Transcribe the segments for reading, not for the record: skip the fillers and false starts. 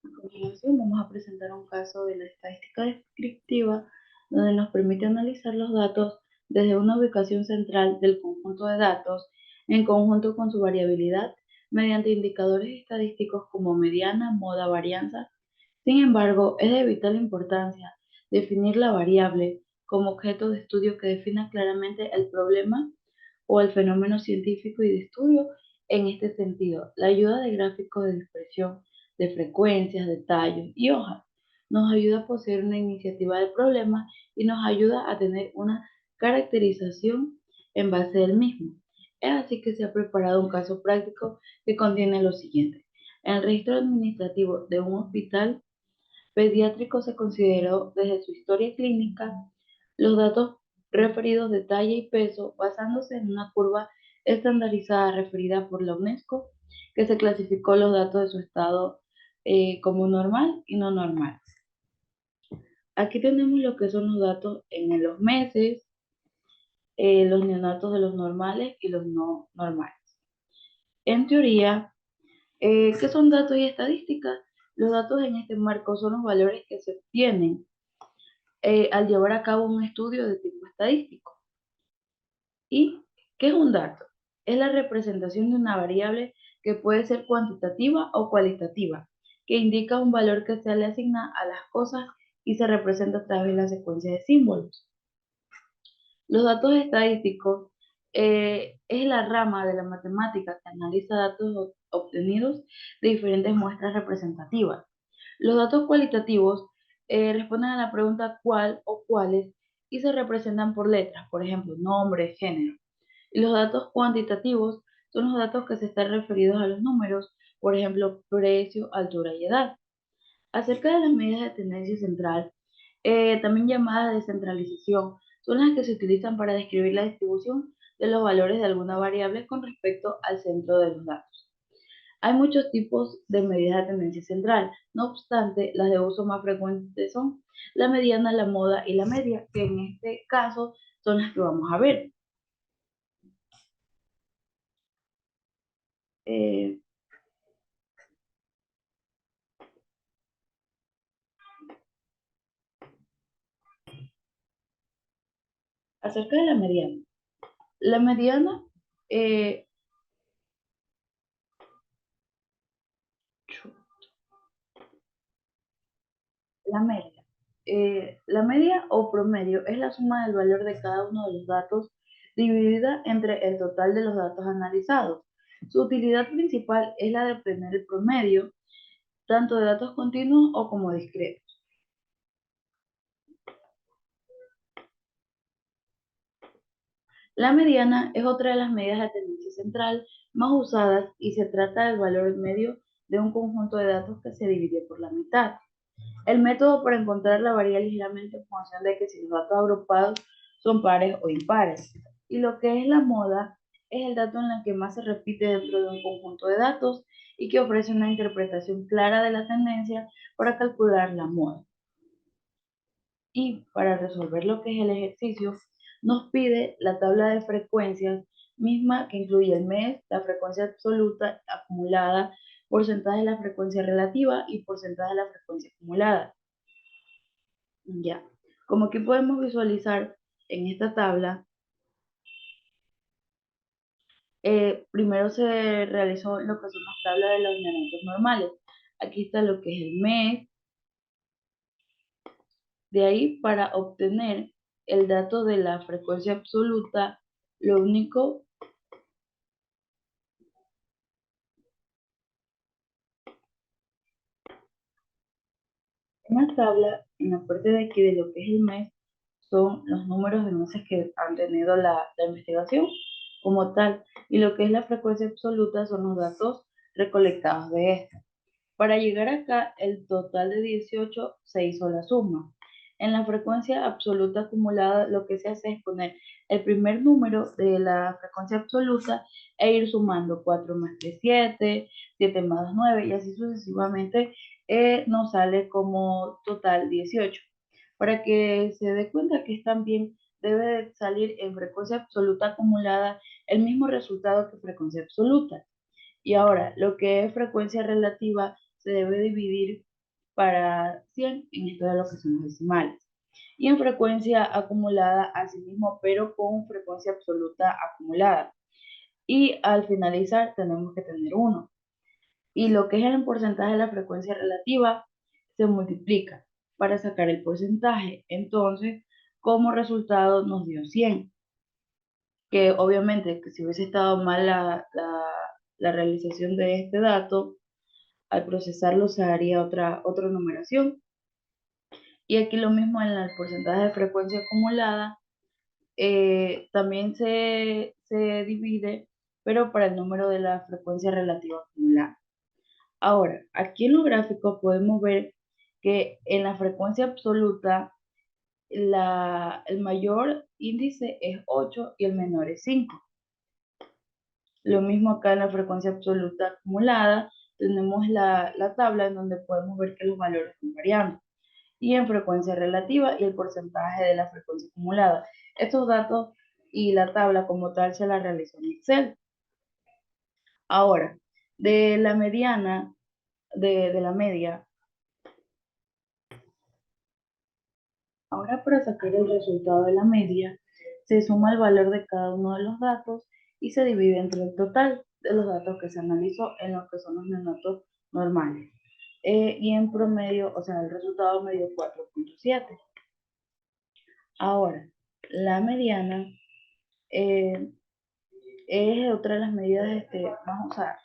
A continuación vamos a presentar un caso de la estadística descriptiva donde nos permite analizar los datos desde una ubicación central del conjunto de datos en conjunto con su variabilidad mediante indicadores estadísticos como mediana, moda, varianza. Sin embargo, es de vital importancia definir la variable como objeto de estudio que defina claramente el problema o el fenómeno científico y de estudio. En este sentido, la ayuda de gráficos de dispersión de frecuencias, de tallos y hojas nos ayuda a poseer una iniciativa del problema y nos ayuda a tener una caracterización en base del mismo. Es así que se ha preparado un caso práctico que contiene lo siguiente. En el registro administrativo de un hospital pediátrico se consideró desde su historia clínica los datos referidos de talla y peso basándose en una curva estandarizada referida por la UNESCO que se clasificó los datos de su estado como normal y no normal. Aquí tenemos lo que son los datos en los meses, los neonatos de los normales y los no normales. En teoría, ¿qué son datos y estadísticas? Los datos en este marco son los valores que se obtienen al llevar a cabo un estudio de tipo estadístico. ¿Y qué es un dato? Es la representación de una variable que puede ser cuantitativa o cualitativa, que indica un valor que se le asigna a las cosas y se representa a través de la secuencia de símbolos. Los datos estadísticos es la rama de la matemática que analiza datos obtenidos de diferentes muestras representativas. Los datos cualitativos responden a la pregunta cuál o cuáles y se representan por letras, por ejemplo, nombre, género. Y los datos cuantitativos son los datos que se están referidos a los números, por ejemplo, precio, altura y edad. Acerca de las medidas de tendencia central, también llamadas descentralización, son las que se utilizan para describir la distribución de los valores de alguna variable con respecto al centro de los datos. Hay muchos tipos de medidas de tendencia central, no obstante, las de uso más frecuentes son la mediana, la moda y la media, que en este caso son las que vamos a ver. Eh, Acerca de la mediana, eh, la media. La media o promedio es la suma del valor de cada uno de los datos dividida entre el total de los datos analizados. Su utilidad principal es la de obtener el promedio, tanto de datos continuos o como discretos. La mediana es otra de las medidas de tendencia central más usadas y se trata del valor medio de un conjunto de datos que se divide por la mitad. El método para encontrar la varía ligeramente en función de que si los datos agrupados son pares o impares. Y lo que es la moda es el dato en el que más se repite dentro de un conjunto de datos y que ofrece una interpretación clara de la tendencia para calcular la moda. Y para resolver lo que es el ejercicio, nos pide la tabla de frecuencias misma que incluye el mes, la frecuencia absoluta acumulada, porcentaje de la frecuencia relativa y porcentaje de la frecuencia acumulada. Ya, como aquí podemos visualizar en esta tabla, primero se realizó lo que son las tablas de los elementos normales. Aquí está lo que es el mes. De ahí, para obtener el dato de la frecuencia absoluta, lo único en la tabla, en la parte de aquí de lo que es el mes, son los números de meses que han tenido la investigación como tal. Y lo que es la frecuencia absoluta son los datos recolectados de esta. Para llegar acá, el total de 18 se hizo la suma. En la frecuencia absoluta acumulada, lo que se hace es poner el primer número de la frecuencia absoluta e ir sumando 4 más 3, 7, 7 más 2, 9 y así sucesivamente nos sale como total 18. Para que se dé cuenta que también debe salir en frecuencia absoluta acumulada el mismo resultado que frecuencia absoluta. Y ahora, lo que es frecuencia relativa se debe dividir para 100 en esto de lo que son los decimales. Y en frecuencia acumulada asimismo, pero con frecuencia absoluta acumulada. Y al finalizar tenemos que tener 1. Y lo que es el porcentaje de la frecuencia relativa se multiplica para sacar el porcentaje. Entonces, como resultado nos dio 100. Que obviamente que si hubiese estado mal la realización de este dato, al procesarlo se haría otra numeración. Y aquí lo mismo en el porcentaje de frecuencia acumulada, también se divide, pero para el número de la frecuencia relativa acumulada. Ahora, aquí en los gráficos podemos ver que en la frecuencia absoluta el mayor índice es 8 y el menor es 5. Lo mismo acá en la frecuencia absoluta acumulada, tenemos la tabla en donde podemos ver que los valores van variando. Y en frecuencia relativa y el porcentaje de la frecuencia acumulada. Estos datos y la tabla como tal se la realizó en Excel. Ahora, de la mediana, de la media, ahora para sacar el resultado de la media, se suma el valor de cada uno de los datos y se divide entre el total de los datos que se analizó en lo que son los neonatos normales. Y en promedio, o sea, el resultado me dio 4.7. Ahora, la mediana es otra de las medidas vamos a usar.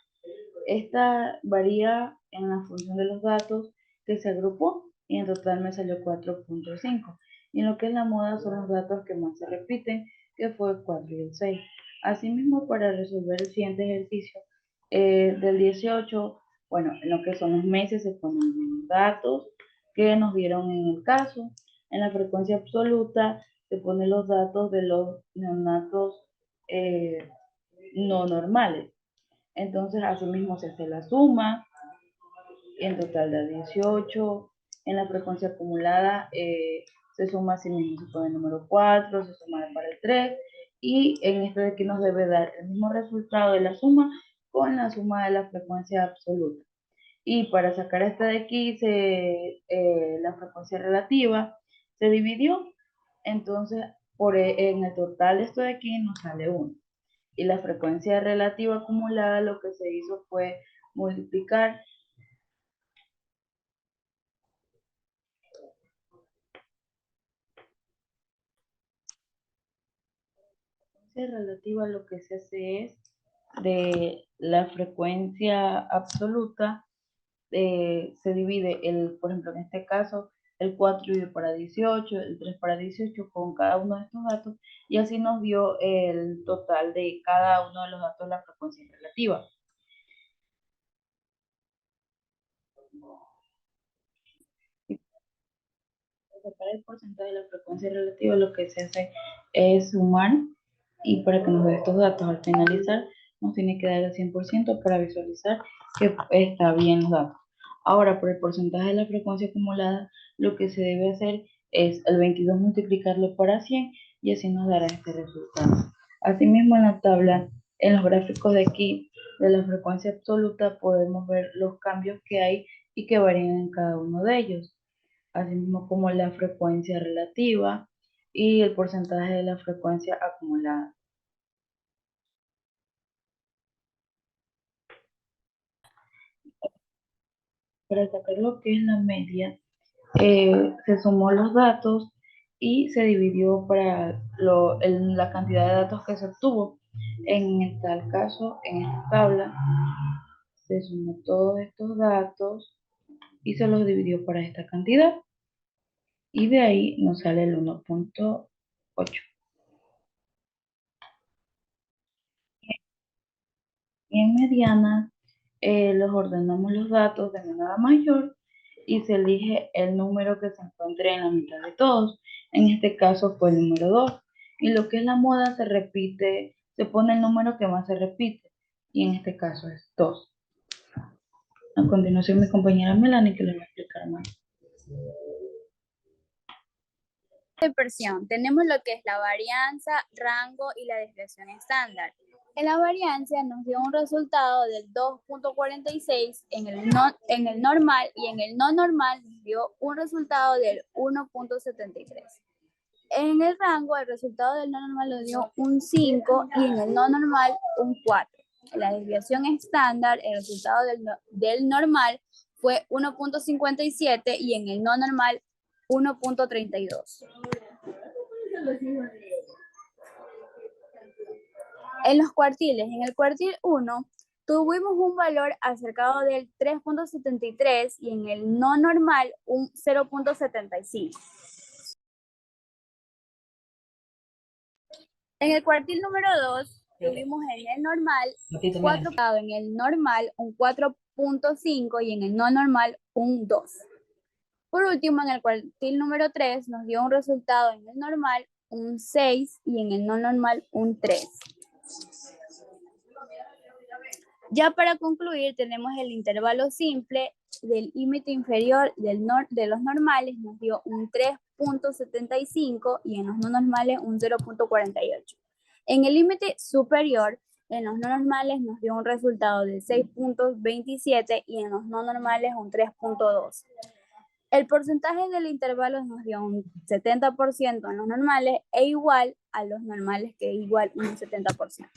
Esta varía en la función de los datos que se agrupó y en total me salió 4.5. Y en lo que es la moda son los datos que más se repiten, que fue el 4 y el 6. Asimismo, para resolver el siguiente ejercicio del 18, bueno, en lo que son los meses se ponen los datos que nos dieron en el caso. En la frecuencia absoluta se ponen los datos de los neonatos no normales. Entonces, asimismo se hace la suma, en total da 18. En la frecuencia acumulada se suma asimismo, se pone el número 4, se suma para el 3, y en este de aquí nos debe dar el mismo resultado de la suma con la suma de la frecuencia absoluta. Y para sacar este de aquí, la frecuencia relativa se dividió, entonces en el total de esto de aquí nos sale 1. Y la frecuencia relativa acumulada lo que se hizo fue multiplicar la frecuencia relativa, lo que se hace es de la frecuencia absoluta, se divide por ejemplo en este caso, el 4 divide para 18, el 3 para 18 con cada uno de estos datos, y así nos dio el total de cada uno de los datos de la frecuencia relativa. Para el porcentaje de la frecuencia relativa lo que se hace es sumar, y para que nos dé estos datos al finalizar nos tiene que dar el 100% para visualizar que está bien los datos. Ahora, por el porcentaje de la frecuencia acumulada, lo que se debe hacer es el 22 multiplicarlo para 100 y así nos dará este resultado. Asimismo, en la tabla, en los gráficos de aquí de la frecuencia absoluta podemos ver los cambios que hay y que varían en cada uno de ellos, asimismo como la frecuencia relativa y el porcentaje de la frecuencia acumulada. Para sacar lo que es la media, se sumó los datos y se dividió para la cantidad de datos que se obtuvo. En tal caso, en esta tabla, se sumó todos estos datos y se los dividió para esta cantidad. Y de ahí nos sale el 1.8. Y en mediana, los ordenamos los datos de menor a mayor y se elige el número que se encuentre en la mitad de todos. En este caso fue el número 2. Y lo que es la moda se repite, se pone el número que más se repite. Y en este caso es 2. A continuación mi compañera Melanie que les va a explicar más. Dispersión. Tenemos lo que es la varianza, rango y la desviación estándar. En la variancia nos dio un resultado del 2.46 en el normal, y en el no normal nos dio un resultado del 1.73. En el rango, el resultado del no normal nos dio un 5 y en el no normal un 4. En la desviación estándar, el resultado del normal fue 1.57 y en el no normal 1.32. En los cuartiles, en el cuartil 1, tuvimos un valor acercado del 3.73 y en el no normal un 0.75. En el cuartil número 2, tuvimos en el normal 4, en el normal un 4.5 y en el no normal un 2. Por último, en el cuartil número 3 nos dio un resultado en el normal un 6 y en el no normal un 3. Ya para concluir, tenemos el intervalo simple del límite inferior de los normales, nos dio un 3.75 y en los no normales un 0.48. En el límite superior, en los no normales nos dio un resultado de 6.27 y en los no normales un 3.2. El porcentaje del intervalo nos dio un 70% en los normales e igual a los normales, que igual un 70%.